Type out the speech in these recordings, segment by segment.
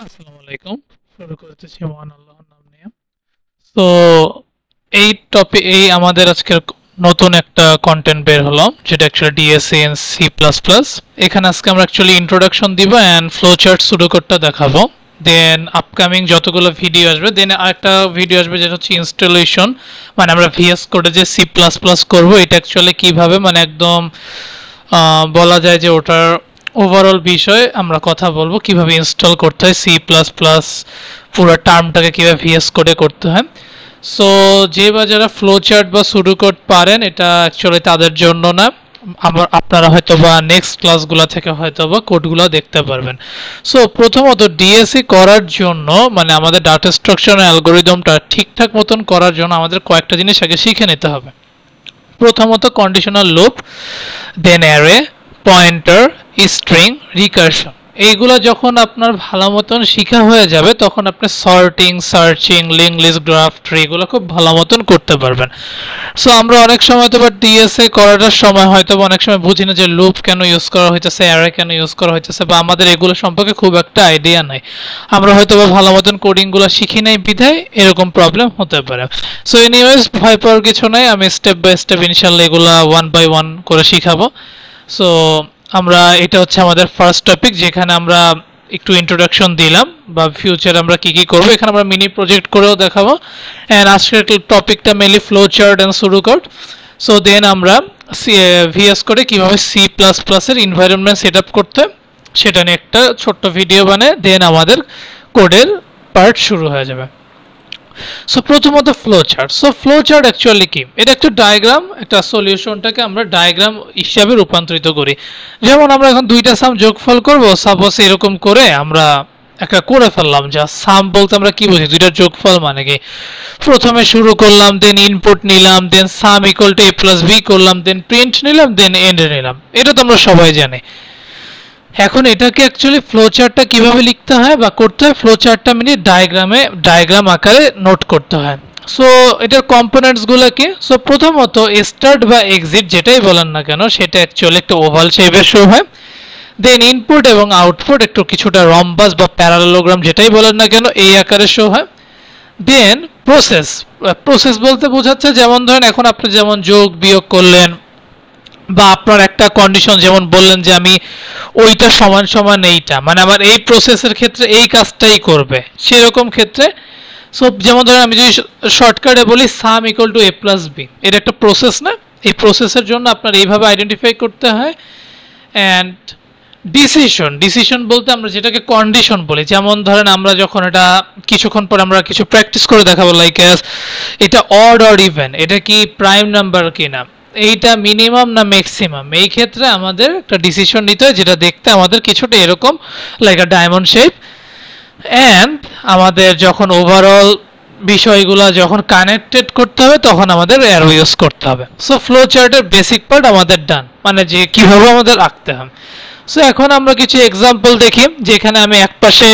আসসালামু আলাইকুম। শুরু করতেছি মহান আল্লাহর নাম নিয়ে। তো এই আমাদের আজকের নতুন একটা কন্টেন্ট বের হলো, যেটা actually DSA and C plus plus. এখানে আজকে আমরা অ্যাকচুয়ালি ইন্ট্রোডাকশন দিব অ্যান্ড ফ্লো চার্ট সুডোকোডটা দেখাবো। দেন আপকামিং যতগুলো ভিডিও আসবে, দেন আরেকটা ভিডিও আসবে যেটা হচ্ছে ইনস্টলেশন, মানে আমরা ভিএস কোডে যে সি প্লাস প্লাস করবো, এটা অ্যাকচুয়ালি কিভাবে মানে একদম বলা যায় যে ওটার ওভারঅল বিষয়ে আমরা কথা বলবো, কিভাবে ইনস্টল করতে হয় সি প্লাস প্লাস, পুরো টার্মটাকে কিভাবে ভিএস কোডে করতে হয়। সো যে বা যারা ফ্লো চার্ট বা সুডো কোড পারেন, এটা অ্যাকচুয়ালি তাদের জন্য না। আপনারা হয়তো বা নেক্সট ক্লাসগুলো থেকে হয়তো বা কোডগুলো দেখতে পারবেন। সো প্রথমত ডিএসসি করার জন্য, মানে আমাদের ডাটা স্ট্রাকচার অ্যালগোরিদমটা ঠিকঠাক মতন করার জন্য আমাদের কয়েকটা জিনিস আগে শিখে নিতে হবে। প্রথমত কন্ডিশনাল লুপ, দেন অ্যারে, পয়েন্টার, স্ট্রিং, রিকারশন। এইগুলো যখন আপনার ভালো মতন শিখা হয়ে যাবে, তখন আপনি sorting, searching, link list, graph tree এগুলো খুব ভালো মতন করতে পারবেন। সো আমরা অনেক সময় তো বা ডিএসএ করার সময় হয়তো অনেক সময় বুঝি না যে লুপ কেন ইউজ করা হইতেছে, অ্যারে কেন ইউজ করা হইতেছে, বা আমাদের এগুলো সম্পর্কে খুব একটা আইডিয়া নাই। আমরা হয়তো বা ভালো মতন কোডিংগুলো শিখি নাই বিধায় এরকম প্রবলেম হতে পারে। সো এনিওয়েজ, ভয় পাওয়ার কিছু নাই, আমি স্টেপ বাই স্টেপ ইনশাল্লাহ এগুলা ওয়ান বাই ওয়ান করে শিখাবো। সো আমরা এটা হচ্ছে আমাদের ফার্স্ট টপিক, যেখানে আমরা একটু ইন্ট্রোডাকশন দিলাম বা ফিউচার আমরা কি কি করবো, এখানে আমরা মিনি প্রজেক্ট করেও দেখাবো। অ্যান্ড আজকের টপিকটা mainly flow chart and pseudo code. So then আমরা ভিএস করে কিভাবে সি প্লাস প্লাসের এনভায়রনমেন্ট সেট আপ করতে, সেটা নিয়ে একটা ছোট্ট ভিডিও বানায় দেন আমাদের কোডের পার্ট শুরু হয়ে যাবে। সো প্রথমত flow chart. So flow chart actually কি? এটা একটা ডায়াগ্রাম, একটা সলিউশনটাকে আমরা ডায়াগ্রাম হিসাবে রূপান্তরিত করি। যেমন আমরা এখন দুইটা সাম যোগফল করব, সাপোজ এরকম করে আমরা একটা করে ফেললাম। যা সাম বলতে আমরা কি বুঝি? দুইটার যোগফল মানে কি? প্রথমে শুরু করলাম, দেন ইনপুট নিলাম, then sum equal to A plus B করলাম, দেন প্রিন্ট নিলাম, দেন এন্ড নিলাম। এটা তো আমরা সবাই জানি। এখন এটাকে অ্যাকচুয়ালি ফ্লো চার্টটা কিভাবে লিখতে হয় বা করতে হয়, ফ্লো চার্টটা মানে ডায়াগ্রাম আকারে নোট করতে হয়। সো এটার কম্পোনেন্টসগুলো কি? সো প্রথমত স্টার্ট বা এক্সিট যেটাই বলেন না কেন, সেটা অ্যাকচুয়ালি একটা ওভাল শেপের শো হয়। দেন ইনপুট এবং আউটপুট একটু কিছুটা রম্বাস বা প্যারালোগ্রাম যেটাই বলেন না কেন এই আকারে শো হয়। দেন প্রসেস, প্রসেস বলতে বোঝাচ্ছে যেমন ধরেন এখন আপনি যেমন যোগ বিয়োগ করলেন, বা আপনার একটা কন্ডিশন যেমন বললেন যে আমি ওইটা সমান সমান এইটা, মানে আমার এই প্রসেসের ক্ষেত্রে এই কাজটাই করবে, সেরকম ক্ষেত্রে। সো যেমন ধরেন আমি যদি শর্টকাটে বলি sum equal to A plus b, এটা একটা প্রসেস না? এই প্রসেসের জন্য আপনার এইভাবে আইডেন্টিফাই করতে হয়। অ্যান্ড ডিসিশন বলতে আমরা যেটাকে কন্ডিশন বলি, যেমন ধরেন আমরা যখন এটা কিছুক্ষণ পর আমরা কিছু প্র্যাকটিস করে দেখাবো, লাইক এটা অড অর ইভেন, এটা কি প্রাইম নাম্বার কিনা, এইটা মিনিমাম না ম্যাক্সিমাম, এই ক্ষেত্রে আমাদের একটা ডিসিশন নিতে হয়, যেটা দেখতে আমাদের কিছুটা এরকম like a diamond shape. And আমাদের যখন ওভারঅল বিষয়গুলো যখন কানেক্টেড করতে হবে, তখন আমাদের অ্যারো ইউজ করতে হবে। সো ফ্লো চার্টের বেসিক পার্ট আমাদের ডান, মানে যে কিভাবে আমাদের আঁকতে হবে। সো এখন আমরা কিছু এক্সাম্পল দেখি, যেখানে আমি এক পাশে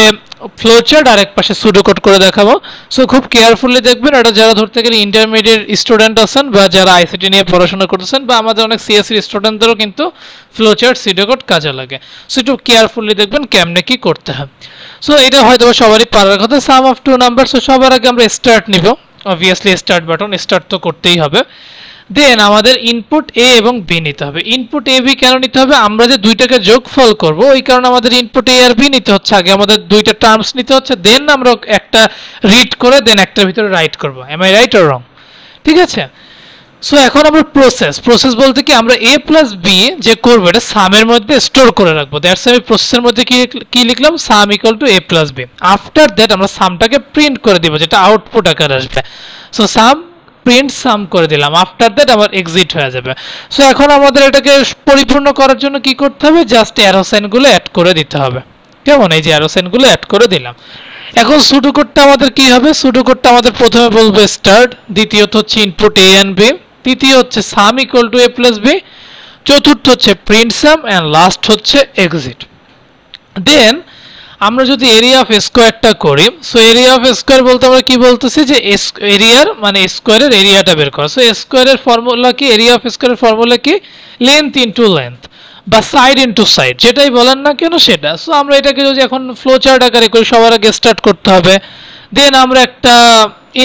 ফ্লো চার্ট আর এক পাশে সুডো কোড করে দেখাবো। সো খুব কেয়ারফুলি দেখবেন, এটা যারা ধরতে গেলে ইন্টারমিডিয়েট স্টুডেন্ট আছেন বা যারা আইসিটি নিয়ে পড়াশোনা করতেছেন, বা আমাদের অনেক সিএসসি স্টুডেন্টদেরও কিন্তু ফ্লো চার্ট সুডো কোড কাজে লাগে। সো একটু কেয়ারফুলি দেখবেন কেমনে কি করতে হয়। সো এটা হয়তো সবারই পারার কথা, সাম অফ টু নাম্বার। সো সবার আগে আমরা স্টার্ট নিব, অবভিয়াসলি স্টার্ট বাটন, স্টার্ট তো করতেই হবে। দেন আমাদের ইনপুট এ এবং বি নিতে হবে। ইনপুট এ বি কেন নিতে হবে? আমরা যে দুইটাকে যোগফল করব, ওই কারণে আমাদের ইনপুট এ আর বি নিতে হচ্ছে। আগে আমাদের দুইটা টার্মস নিতে হচ্ছে, দেন আমরা একটা রিড করে দেন একটার ভিতরে রাইট করব। Am I right or wrong? ঠিক আছে। সো এখন আমরা প্রসেস বলতে কি, আমরা এ প্লাস বি যে করবো এটা সামের মধ্যে স্টোর করে রাখবো। দ্যাটস আমি প্রসেসের মধ্যে কি লিখলাম, sum equal to A plus b. After that আমরা সামটাকে প্রিন্ট করে দিব, যেটা আউটপুট আকারে আসবে। সো সাম প্রিন্ট সাম করে দিলাম, আফটার দ্যাট আমার এক্সিট হয়ে যাবে। সো এখন আমাদের এটাকে পরিপূর্ণ করার জন্য কি করতে হবে, জাস্ট অ্যারো সাইনগুলো অ্যাড করে দিতে হবে। কেমন? এই যে অ্যারো সাইনগুলো অ্যাড করে দিলাম। এখন সুডো কোডটা আমাদের কি হবে? সুডো কোডটা আমাদের প্রথমে বলবো স্টার্ট, দ্বিতীয়ত হচ্ছে ইনপুট এ এন্ড বি, তৃতীয় হচ্ছে sum equal to A plus b, চতুর্থ হচ্ছে প্রিন্ট সাম, এন্ড লাস্ট হচ্ছে এক্সিট। দেন আমরা যদি এরিয়া অফ স্কোয়ারটা করি, সো এরিয়া অফ স্কোয়ার বলতে আমরা কি বলতেছি, যে এরিয়ার মানে স্কোয়ারের এরিয়াটা বের করা। সো স্কোয়ারের ফর্মুলা কি, এরিয়া অফ স্কোয়ারের ফর্মুলা কি, লেন্থ ইনটু লেন্থ। বা সাইড ইনটু সাইড, যেটাই বলেন না কেন সেটা। সো আমরা এটাকে যদি এখন ফ্লো চার্ট আকারে করি, সবার আগে স্টার্ট করতে হবে। দেন আমরা একটা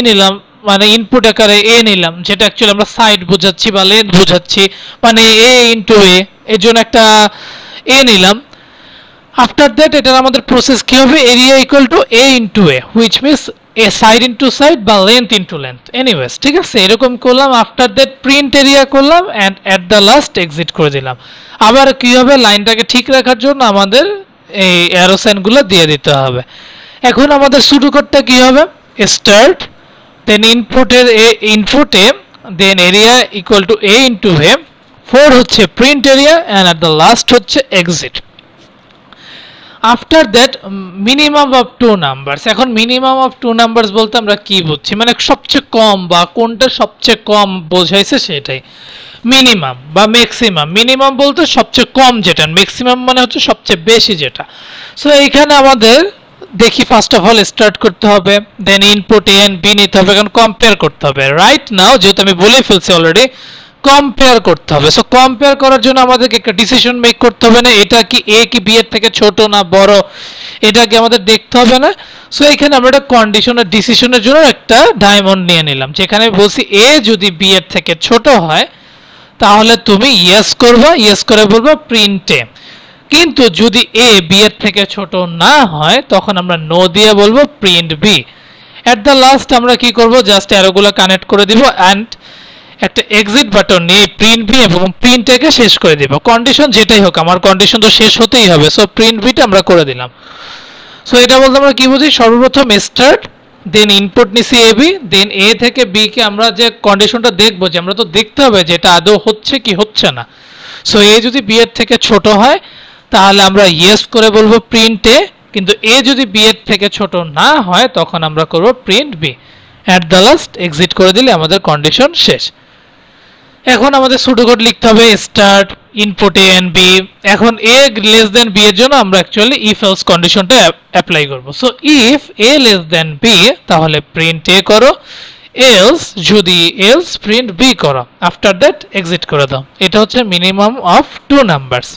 নিলাম, মানে ইনপুট আকারে এ নিলাম, যেটা অ্যাকচুয়ালি আমরা সাইড বোঝাচ্ছি বা লেন্থ বোঝাচ্ছি, মানে এ ইনটু এ, এর জন্য একটা এ নিলাম। আফটার দ্যাট এটার আমাদের প্রসেস কি হবে, area equal to A into A, which means a side into side বা লেন্থ ইনটু লেন্থ, এনিওয়েজ ঠিক আছে, এরকম করলাম। আফটার দ্যাট প্রিন্ট এরিয়া করলাম and at the last exit করে দিলাম। আবার কি হবে, লাইনটাকে ঠিক রাখার জন্য আমাদের এই অ্যারো সাইনগুলো দিয়ে দিতে হবে। এখন আমাদের শুরু করতে কি হবে, স্টার্ট, দেন ইনপুটের ইনপুটে, then area equal to A into A, 4 হচ্ছে print area and at the last হচ্ছে exit. After that minimum of 2 numbers. এখন মিনিমাম অফ 2 নাম্বারস বলতে আমরা কি বুঝছি, মানে সবচেয়ে কম বা কোনটা সবচেয়ে কম বোঝাইছে সেটাই মিনিমাম বা ম্যাক্সিমাম। মিনিমাম বলতে সবচেয়ে কম যেটা, ম্যাক্সিমাম মানে হচ্ছে সবচেয়ে বেশি যেটা। সো এইখানে আমাদের দেখি ফার্স্ট অফ অল স্টার্ট করতে হবে, দেন ইনপুট এ এন্ড বি নিতে হবে, কারণ কম্পেয়ার করতে হবে। রাইট নাও যেহেতু আমি বলে ফেলছি অলরেডি, কম্পেয়ার করতে হবে। সো কম্পেয়ার করার জন্য আমাদেরকে একটা ডিসিশন মেক করতে হবে না, এটা কি এ কি বি এর থেকে ছোট না বড়, এটা কি আমাদের দেখতে হবে না। সো এখানে আমরা একটা কন্ডিশনের ডিসিশনের জন্য একটা ডায়মন্ড নিয়ে নিলাম, যেখানে বলছি এ যদি বি এর থেকে ছোট হয় তাহলে তুমি ইয়েস করবা, ইয়েস করে বলবা প্রিন্ট এ। কিন্তু যদি এ বি এর থেকে ছোট না হয় তখন আমরা নো দিয়ে বলবো print b. At the last আমরা কি করব, জাস্ট অ্যারোগুলো কানেক্ট করে দিব অ্যান্ড একটা এক্সিট বাটন নিয়ে প্রিন্ট বি এবং প্রিন্ট একে শেষ করে দিব। কন্ডিশন যেটাই হোক, আমার কন্ডিশন তো শেষ হতেই হবে, সো প্রিন্ট বিটা আমরা করে দিলাম। সো এটা বলতে আমরা কি বুঝি, সর্বপ্রথম স্টার্ট, দেন ইনপুট নিছি এ বি, দেন এ থেকে বি কে আমরা যে কন্ডিশনটা দেখবো, যে আমরা তো দেখতে হবে যে এটা আদৌ হচ্ছে কি হচ্ছে না। সো এ যদি বি এর থেকে ছোট হয় তাহলে আমরা ইয়েস করে বলবো প্রিন্ট এ, কিন্তু এ যদি বি এর থেকে ছোট না হয় তখন আমরা করব print b. At the last exit করে দিলে আমাদের কন্ডিশন শেষ। এখন আমাদের সুডো কোড লিখতে হবে, start input a and b. এখন এ লেস দেন বি এর জন্য আমরা অ্যাকচুয়ালি ইফ এলস কন্ডিশনটা অ্যাপ্লাই করব। So if a less than b তাহলে প্রিন্ট এ করো, এলস যদি এলস প্রিন্ট বি করো। আফটার দ্যাট এক্সিট করে দাও। এটা হচ্ছে মিনিমাম অফ 2 নাম্বারস।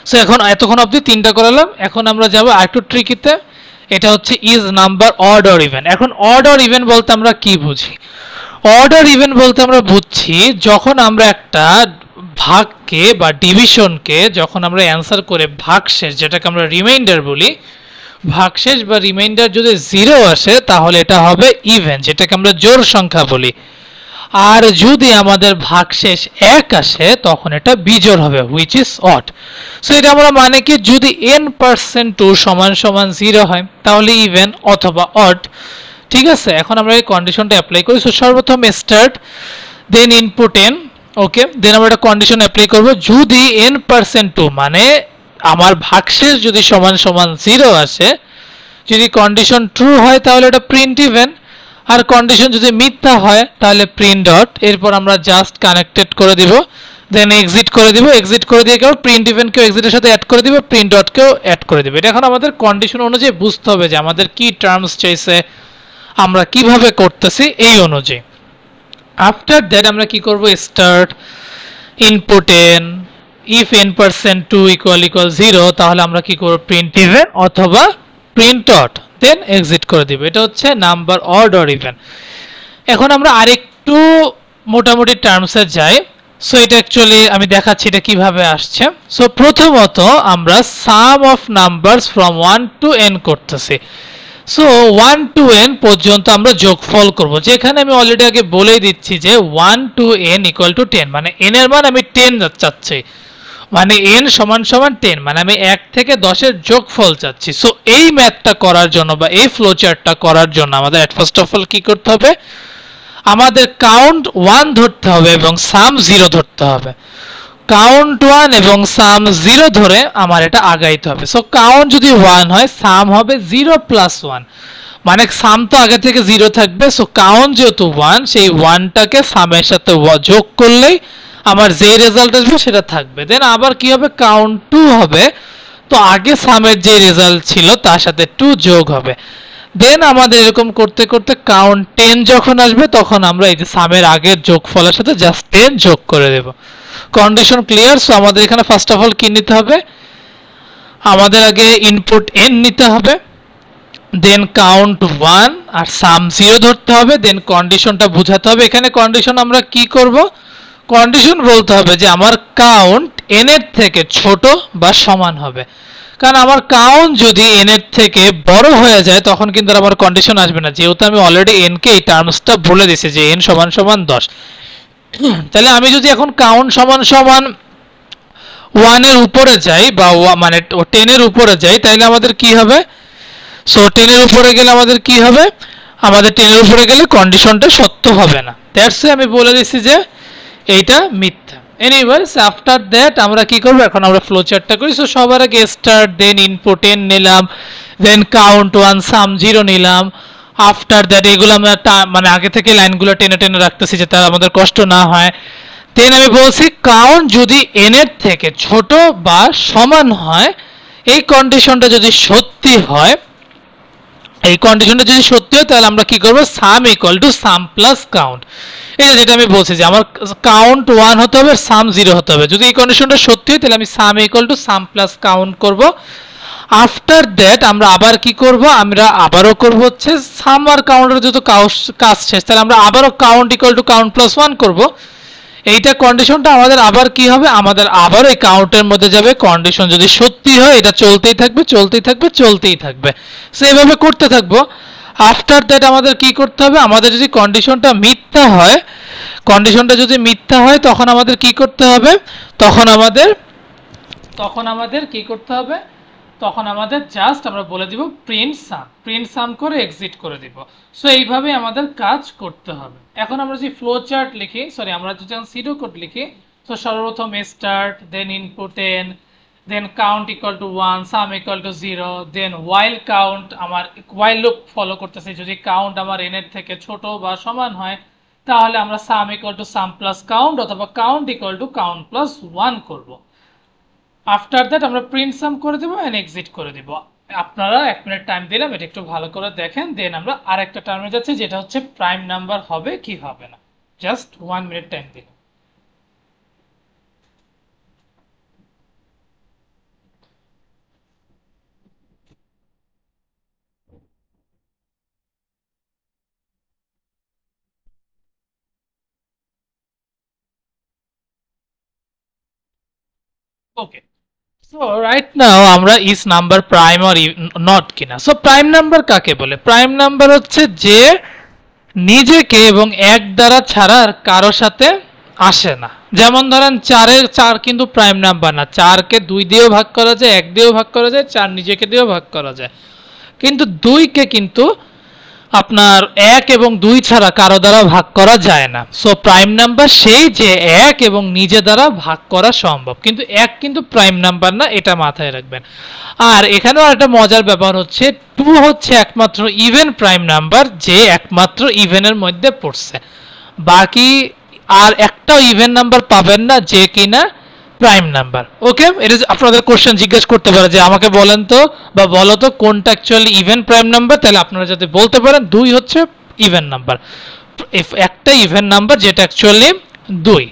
সো এখন এতক্ষণ অবধি 3টা করালাম। এখন আমরা যাব আরেকটু ট্রিকিতে, এটা হচ্ছে is number odd or even. এখন অড অর ইভেন বলতে আমরা কি বুঝি, অড অর ইভেন বলতে আমরা বুঝছি যখন আমরা একটা ভাগকে বা ডিভিশনকে যখন আমরা অ্যান্সার করে ভাগশেষ, যেটাকে আমরা রিমাইন্ডার বলি, ভাগশেষ বা রিমাইন্ডার যদি 0 আসে তাহলে এটা হবে ইভেন, যেটাকে আমরা জোড় সংখ্যা বলি। আর যদি আমাদের ভাগশেষ 1 আসে তখন এটা বিজোড় হবে, হুইচ ইজ অড। সো এটা আমরা মানে কি, যদি n% 2 সমান সমান 0 হয় তাহলে ইভেন অথবা অড। ঠিক আছে, এখন আমরা এই কন্ডিশনটা অ্যাপ্লাই করি। সো সর্বপ্রথম স্টার্ট, দেন ইনপুট n, ওকে, দেন আমরা একটা কন্ডিশন অ্যাপ্লাই করব, যদি n% 2 মানে আমার ভাগশেষ যদি সমান সমান 0 আসে, যদি কন্ডিশন ট্রু হয় তাহলে এটা প্রিন্ট ইভেন, আর কন্ডিশন যদি মিথ্যা হয় তাহলে প্রিন্ট ডট। এরপর আমরা জাস্ট কানেক্টেড করে দিব, দেন এক্সিট করে দিব। এক্সিট করে দিয়ে কেউ প্রিন্ট ইভেন কেউ এক্সিটের সাথে অ্যাড করে দিব, প্রিন্ট ডট কেও অ্যাড করে দিব। এটা এখন আমাদের কন্ডিশন অনুযায়ী বুঝতে হবে যে আমাদের কি টার্মস চাইছে, আমরা কিভাবে করতেছি এই অনুযায়ী। আফটার দ্যাট আমরা কি করব, start input n, if n%2 = 0 তাহলে আমরা কি করব, প্রিন্ট ইভেন অথবা প্রিন্ট ডট, দেন এক্সিট করে দিব। এটা হচ্ছে নাম্বার অড অর ইভেন। এখন আমরা আরেকটু মোটামুটি টার্মসে যাই। সো এটা অ্যাকচুয়ালি আমি দেখাচ্ছি এটা কিভাবে আসছে। সো প্রথমত আমরা sum of numbers from 1 to n করতেছি। সো 1 to n পর্যন্ত আমরা যোগফল করব, যেখানে আমি অলরেডি আগে বলেই দিচ্ছি যে 1 to n = 10, মানে n এর মান আমি 10 চাচ্ছি, মানে n সমান সমান 10, মানে আমি 1 থেকে 10 এর যোগফল চাচ্ছি। সো এই ম্যাথটা করার জন্য বা এই ফ্লো চার্টটা করার জন্য আমাদের ফার্স্ট অফ অল কি করতে হবে, আমাদের কাউন্ট 1 ধরতে হবে এবং সাম 0 ধরতে হবে। কাউন্ট 1 এবং সাম 0 ধরে আমার এটা আগাইতে হবে। সো কাউন্ট যদি 1 হয় সাম হবে 0 + 1, মানে সাম তো আগে থেকে 0 থাকবে। সো কাউন্ট যেহেতু 1, সেই 1টাকে সামের সাথে যোগ করলেই আমার যে রেজাল্ট আসবে সেটা থাকবে। দেন আবার কি হবে, কাউন্ট 2 হবে, তো আগে সামের যে রেজাল্ট ছিল তার সাথে 2 যোগ হবে। দেন আমাদের এরকম করতে করতে কাউন্ট 10 যখন আসবে তখন আমরা এই যে সামের আগের যোগফলের সাথে জাস্ট 10 যোগ করে দেব। Condition clear? সো আমাদের এখানে ফার্স্ট অফ অল কি নিতে হবে, আমাদের আগে ইনপুট n নিতে হবে, দেন কাউন্ট 1 আর সাম 0 ধরতে হবে, দেন কন্ডিশনটা বোঝাতে হবে। এখানে কন্ডিশন আমরা কি করব, কন্ডিশন বলতে হবে যে আমার কাউন্ট n এর থেকে ছোট বা সমান হবে। কারণ আমার কাউন্ট যদি n এর থেকে বড় হয়ে যায় তখন কিন্তু আমার কন্ডিশন আসবে না, যেহেতু আমি অলরেডি n কে এই টার্মসটা বলে দিয়েছি যে n সমান সমান 10। তাহলে আমি যদি এখন কাউন্ট সমান সমান 1 এর উপরে যাই বা মানে 10 এর উপরে যাই, তাহলে আমাদের কি হবে, সো 10 এর উপরে গেলে আমাদের কি হবে, আমাদের 10 এর উপরে গেলে কন্ডিশনটা সত্য হবে না। দ্যাটস আমি বলে দিচ্ছি যে এইটা মিথ্যা। এনিওয়েজ আফটার দ্যাট আমরা কি করব, এখন আমরা ফ্লো চার্টটা করি। সো সবার আগে স্টার্ট, দেন ইনপুট n নিলাম, দেন কাউন্ট 1 সাম 0 নিলাম। আফটার দ্যাট এগুলো আমরা মানে আগে থেকে লাইনগুলো টেনে টেনে রাখতেছি যাতে আমাদের কষ্ট না হয়। দেন আমি বলছি কাউন্ট যদি n এর থেকে ছোট বা সমান হয়, এই কন্ডিশনটা যদি সত্যি হয়, এই কন্ডিশনটা যদি সত্যি হয় তাহলে আমরা কি করব, সাম equal to sum plus count. এই যেটা আমি বলছি যে আমার কাউন্ট 1 হতে হবে, সাম 0 হতে হবে। যদি এই কন্ডিশনটা সত্যি হয় তাহলে আমি সাম equal to sum plus count করব। আফটার দ্যাট আমরা আবার কি করব, আমরা আবারও করব হচ্ছে সাম আর কাউন্টের যত কাজ শেষ, তাহলে আমরা আবারও count equal to count plus 1 করব। এইটা কন্ডিশনটা আমাদের আবার কি হবে, আমাদের আবার এই কাউন্টের মধ্যে যাবে। কন্ডিশন যদি সত্যি হয় এটা চলতেই থাকবে চলতেই থাকবে চলতেই থাকবে, সো এইভাবে করতে থাকবো। আফটার দ্যাট আমাদের কি করতে হবে, আমাদের যদি কন্ডিশনটা মিথ্যা হয়, কন্ডিশনটা যদি মিথ্যা হয় তখন আমাদের কি করতে হবে, তখন আমাদের কি করতে হবে, তখন আমাদের জাস্ট আমরা বলে দিব প্রিন্ট সাম করে এক্সিট করে দিব। সো এইভাবে আমাদের কাজ করতে হবে। এখন আমরা যদি ফ্লো চার্ট লিখি, সরি আমরা যদি সিডো কোড লিখি, তো সর্বপ্রথম start, then input n, then count equal to 1 sum equal to 0, then while count, আমার ওয়াইল লুপ ফলো করতেছি, যদি কাউন্ট আমার n এর থেকে ছোট বা সমান হয় তাহলে আমরা sum equal to sum plus count অথবা count equal to count plus 1 করব। আফটার দ্যাট আমরা প্রিন্ট সাম করে দেবো এন্ড এক্সিট করে দেব। আপনারা 1 মিনিট টাইম দিলাম, এটা একটু ভালো করে দেখেন। দেন আমরা আরেকটা টার্মে যাচ্ছি যেটা হচ্ছে প্রাইম নাম্বার হবে কি হবে না। জাস্ট 1 মিনিট টাইম দিলাম। ওকে, সো রাইট নাও আমরা is number prime or not কিনা। সো প্রাইম নাম্বার কাকে বলে, প্রাইম নাম্বার হচ্ছে যে নিজেকে এবং 1 দ্বারা ছাড়া আর কারো সাথে আসে না। যেমন ধরেন 4 কিন্তু প্রাইম নাম্বার না, 4 কে 2 দিয়েও ভাগ করা যায়, 1 দিয়েও ভাগ করা যায়, 4 নিজেকে দিয়েও ভাগ করা যায়, কিন্তু 2 কে কিন্তু আপনার 1 এবং 2 ছাড়া কারো দ্বারা ভাগ করা যায় না। সো প্রাইম নাম্বার সেই যে 1 এবং নিজে দ্বারা ভাগ করা সম্ভব, কিন্তু 1 কিন্তু প্রাইম নাম্বার না, এটা মাথায় রাখবেন। আর এখানেও একটা মজার ব্যাপার হচ্ছে 2 হচ্ছে একমাত্র ইভেন প্রাইম নাম্বার যে একমাত্র ইভেনের মধ্যে পড়ছে, বাকি আর একটাও ইভেন নাম্বার পাবেন না যে কিনা প্রাইম নাম্বার। ওকে, এটা আপনাদের কোশ্চেন জিজ্ঞেস করতে পারে যে আমাকে বলেন তো বা বলো তো কোনটা অ্যাকচুয়ালি ইভেন প্রাইম নাম্বার, তাহলে আপনারা যদি বলতে পারেন 2 হচ্ছে ইভেন নাম্বার, একটা ইভেন নাম্বার যেটা অ্যাকচুয়ালি 2।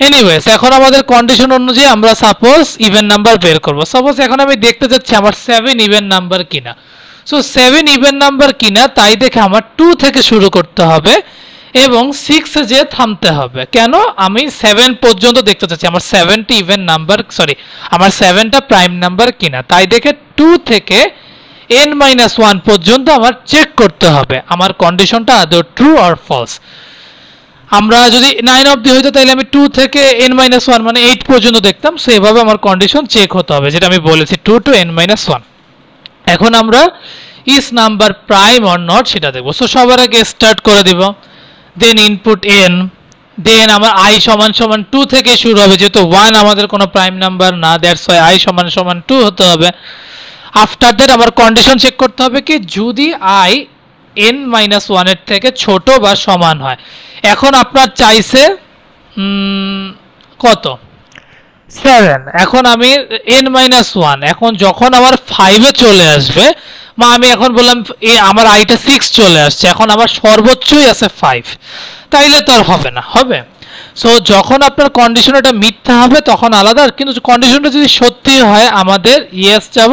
এনিওয়েজ এখন আমাদের কন্ডিশন অনুযায়ী আমরা সাপোজ ইভেন নাম্বার বের করব। সাপোজ এখন আমি দেখতে যাচ্ছি আমার 7 ইভেন নাম্বার কিনা। সো 7 ইভেন নাম্বার কিনা তাই দেখে আমার 2 থেকে শুরু করতে হবে এবং 6 এ যে থামতে হবে। কেন, আমি 7 পর্যন্ত দেখতে চাচ্ছি আমার 7টি ইভেন নাম্বার, সরি আমার 7টা প্রাইম নাম্বার কিনা, তাই দেখে 2 থেকে n-1 পর্যন্ত আমার চেক করতে হবে আমার কন্ডিশনটা আদৌ ট্রু অর ফলস। আমরা যদি 9 অবধি হইতো তাহলে আমি 2 থেকে n-1 মানে 8 পর্যন্ত দেখতাম। সো এভাবে আমার কন্ডিশন চেক হতে হবে, যেটা আমি বলেছি 2 to n-1। এখন আমরা is number prime or not সেটা দেখবো। সো সবার আগে স্টার্ট করে দিব, দেন ইনপুট n, দেন আমার i সমান সমান 2 থেকে শুরু হবে, যেহেতু 1 আমাদের কোনো প্রাইম নাম্বার না, দ্যাটস ওয়াই i সমান সমান 2 হতে হবে। আফটার দ্যাট আমার কন্ডিশন চেক করতে হবে কি যদি i n-1 এর থেকে ছোট বা সমান হয়। এখন আপনার চাইছে কত, 7। এখন আমি n-1, এখন যখন আমার 5 এ চলে আসবে, মা আমি এখন বললাম আমার আইটা 6 চলে আসছে, এখন আমার সর্বোচ্চই আছে 5, তাইলে তো আর হবে না, হবে। সো যখন আপনার কন্ডিশন এটা মিথ্যা হবে তখন আলাদা, কিন্তু কন্ডিশনটা যদি সত্যি হয় আমাদের ইয়েস যাব,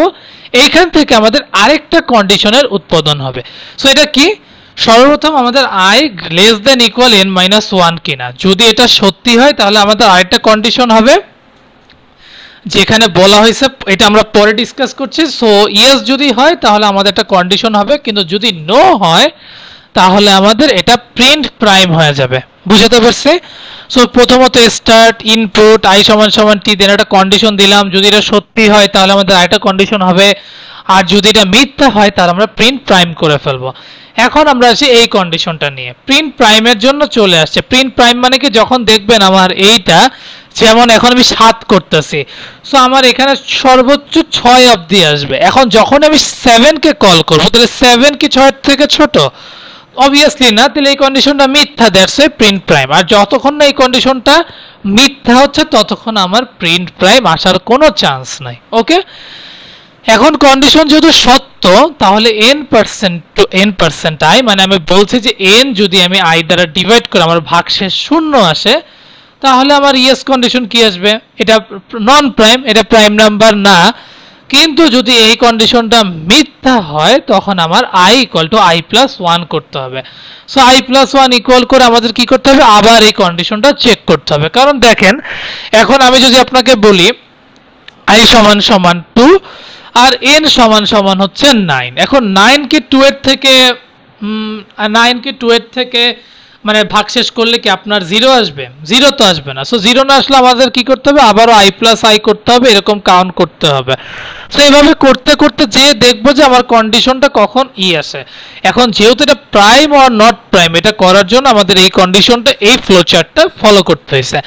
এইখান থেকে আমাদের আরেকটা কন্ডিশনের উৎপাদন হবে। সো এটা কি, সর্বপ্রথম আমাদের i less than equal n minus one কিনা, যদি এটা সত্যি হয় তাহলে আমাদের আরেকটা কন্ডিশন হবে যেখানে বলা হয়েছে, এটা আমরা পরে ডিসকাস করছি। সো ইয়েস যদি হয় তাহলে আমাদের একটা কন্ডিশন হবে, কিন্তু যদি নো হয় তাহলে আমাদের এটা প্রিন্ট প্রাইম হয়ে যাবে। বুঝতে পারছি? সো প্রথমত স্টার্ট ইনপুট i সমান সমান t, দেন একটা কন্ডিশন দিলাম, যদি এটা সত্যি হয় তাহলে আমাদের আরেকটা কন্ডিশন হবে, আর যদি এটা মিথ্যা হয় তাহলে আমরা প্রিন্ট প্রাইম করে ফেলবো। এখন আমরা আসি এই কন্ডিশনটা নিয়ে, প্রিন্ট প্রাইমের জন্য চলে আসছে। প্রিন্ট প্রাইম মানে কি, যখন দেখবেন আমার এইটা, যেমন এখন আমি 7 করতেছি, সো আমার এখানে সর্বোচ্চ 6 অবধি আসবে। এখন যখন আমি 7 কে কল করবো তাহলে 7 কি 6 এর থেকে ছোট? অবভিয়াসলি না, তাহলে এই কন্ডিশনটা মিথ্যা, দ্যাটস এ প্রিন্ট প্রাইম। আর যতক্ষণ না এই কন্ডিশনটা মিথ্যা হচ্ছে ততক্ষণ আমার প্রিন্ট প্রাইম আসার কোনো চান্স নাই। ওকে, এখন কন্ডিশন যেহেতু সত্য তাহলে n% টু n% i, মানে আমি বলছি যে n যদি আমি i দ্বারা ডিভাইড করে আমার ভাগশেষ 0 আসে তাহলে আমার ইয়েস কন্ডিশন কি আসবে, এটা নন প্রাইম, এটা প্রাইম নাম্বার না। কিন্তু যদি এই কন্ডিশনটা মিথ্যা হয় তখন আমার i equal to i plus 1 করতে হবে। সো i প্লাস 1 ইকুয়াল করে আমাদের কি করতে হবে, আবার এই কন্ডিশনটা চেক করতে হবে। কারণ দেখেন, এখন আমি যদি আপনাকে বলি i সমান সমান 2 আর n সমান সমান হচ্ছে 9, এখন 9 কে 2 এর থেকে 9 কে 2 এর থেকে মানে ভাগশেষ করলে কি আপনার 0 আসবে? 0 তো আসবে না। সো 0 না আসলে আমাদের কি করতে হবে, আবারও i প্লাস i করতে হবে, এরকম কাউন্ট করতে হবে। সো এইভাবে করতে করতে যে দেখবো যে আমার কন্ডিশনটা কখন ই আসে। এখন যেহেতু এটা প্রাইম অর নট প্রাইম, এটা করার জন্য আমাদের এই কন্ডিশনটা, এই ফ্লো চার্টটা ফলো করতে হয়েছে।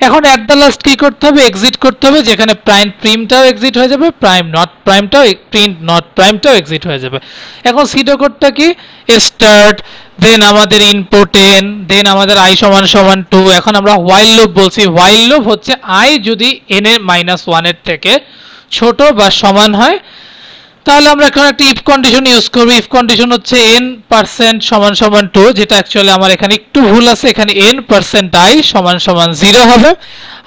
এখন অ্যাট দ্য লাস্ট কি করতে হবে, এক্সিট করতে হবে, যেখানে প্রিমটাও এক্সিট হয়ে যাবে, প্রাইম নট প্রাইমটাও, প্রিন্ট নট প্রাইমটাও এক্সিট হয়ে যাবে। এখন সিডো কোডটা কি, স্টার্ট, দেন আমাদের ইনপুট n, দেন আমাদের i সমান সমান 2। এখন আমরা হোয়াইল লুপ বলছি, হোয়াইল লুপ হচ্ছে i যদি n এর -1 এর থেকে ছোট বা সমান হয় তাহলে আমরা এখানে একটা ইফ কন্ডিশন ইউজ করব। ইফ কন্ডিশন হচ্ছে n% সমান সমান 2, যেটা অ্যাকচুয়ালি আমার এখানে একটু ভুল আছে, এখানে n%i সমান সমান 0 হবে।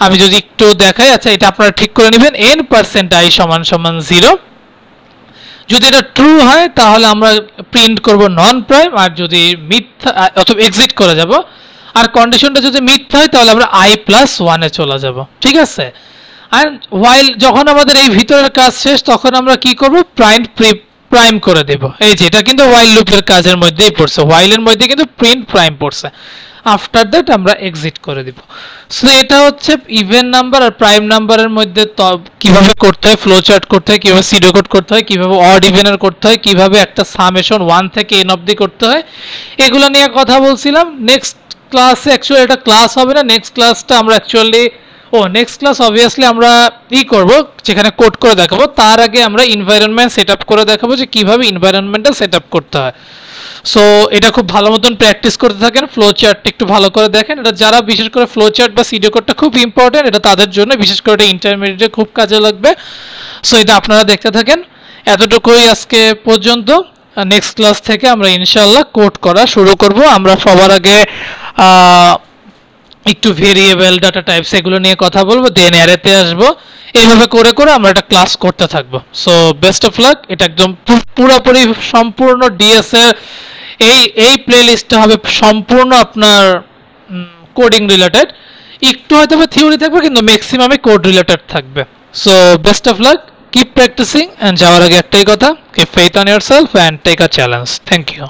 আমি যদি একটু দেখাই, আচ্ছা এটা আপনারা ঠিক করে নেবেন, n%i সমান সমান 0। যদি এটা ট্রু হয় তাহলে আমরা প্রিন্ট করব নন প্রাইম, আর যদি মিথ্যা অথবা এক্সিট করে যাব। আর কন্ডিশনটা যদি মিথ্যা হয় তাহলে আমরা i প্লাস 1 এ চলে যাব। ঠিক আছে? আর হোয়াইল যখন আমাদের এই ভিতরের কাজ শেষ তখন আমরা কি করব, প্রাইম করে দেব। এই যে এটা কিন্তু হোয়াইল লুপের কাজের মধ্যেই পড়ছে, হোয়াইলের মধ্যে কিন্তু প্রিন্ট প্রাইম পড়ছে। আফটার দ্যাট আমরা এক্সিট করে দিব। সো এটা হচ্ছে ইভেন নাম্বার আর প্রাইম নাম্বারের মধ্যে কিভাবে করতে হয়, ফ্লো চার্ট করতে হয়, কিভাবে সিডো কোড করতে হয়, কিভাবে অড ইভেনের করতে হয়, কিভাবে একটা সামেশন 1 থেকে n অবধি করতে হয়, এগুলো নিয়ে কথা বলছিলাম। নেক্সট ক্লাসে অ্যাকচুয়ালি এটা ক্লাস হবে না, নেক্সট ক্লাসটা আমরা অ্যাকচুয়ালি নেক্সট ক্লাস অবভিয়াসলি আমরা করব, যেখানে কোড করে দেখাবো। তার আগে আমরা এনভায়রনমেন্ট সেটআপ করে দেখাবো যে কিভাবে এনভায়রনমেন্টটা সেটআপ করতে হয়। সো এটা খুব ভালো মতন প্র্যাকটিস করতে থাকেন, ফ্লো চার্টটা একটু ভালো করে দেখেন। এটা যারা বিশেষ করে ফ্লো চার্ট বা সিডিও কোডটা খুব ইম্পর্টেন্ট, এটা তাদের জন্য, বিশেষ করে এটা ইন্টারমিডিয়েটে খুব কাজে লাগবে। সো এটা আপনারা দেখতে থাকেন। এতটুকুই আজকে পর্যন্ত। নেক্সট ক্লাস থেকে আমরা ইনশাআল্লাহ কোড করা শুরু করব। আমরা সবার আগে একটু ভেরিয়েবল, ডাটা টাইপস এগুলো নিয়ে কথা বলবো, দেন অ্যারেতে আসবো। এইভাবে করে করে আমরা একটা ক্লাস করতে থাকবো। So best of lakh. এটা একদম পুরোপুরি সম্পূর্ণ ডিএস এর এই প্লেলিস্টটা হবে সম্পূর্ণ আপনার কোডিং রিলেটেড। একটু হয়তো থিওরি থাকবে কিন্তু ম্যাক্সিমামে কোড রিলেটেড থাকবে। So best of luck, keep practising, and যাওয়ার আগে একটাই কথা, keep faith on yourself and take a challenge. Thank you.